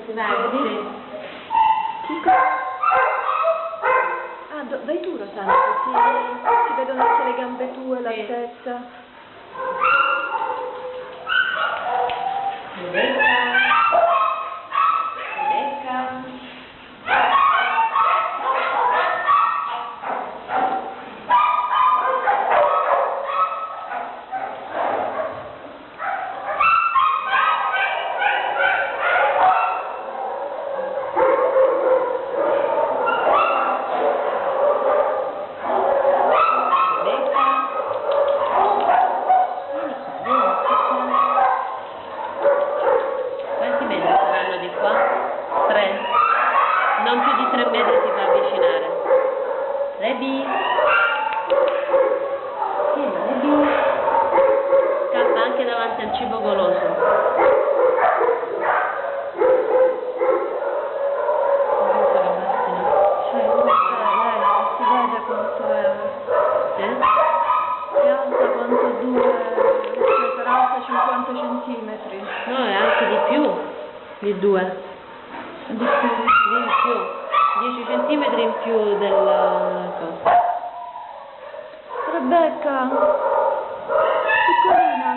Sì. Ah, vai tu Rosanna, si vedono anche le gambe tue, la testa. Rebecca. Quanti metri saranno di qua? 3. Non più di 3 metri si fa avvicinare. Rebi. Rebi. Scappa anche davanti al cibo goloso. Si vede quanto è alta quanto sarà alta 50 centimetri. No, è anche di più di 2. Di più. Di più. 10 centimetri in più della cosa. Rebecca, piccolina.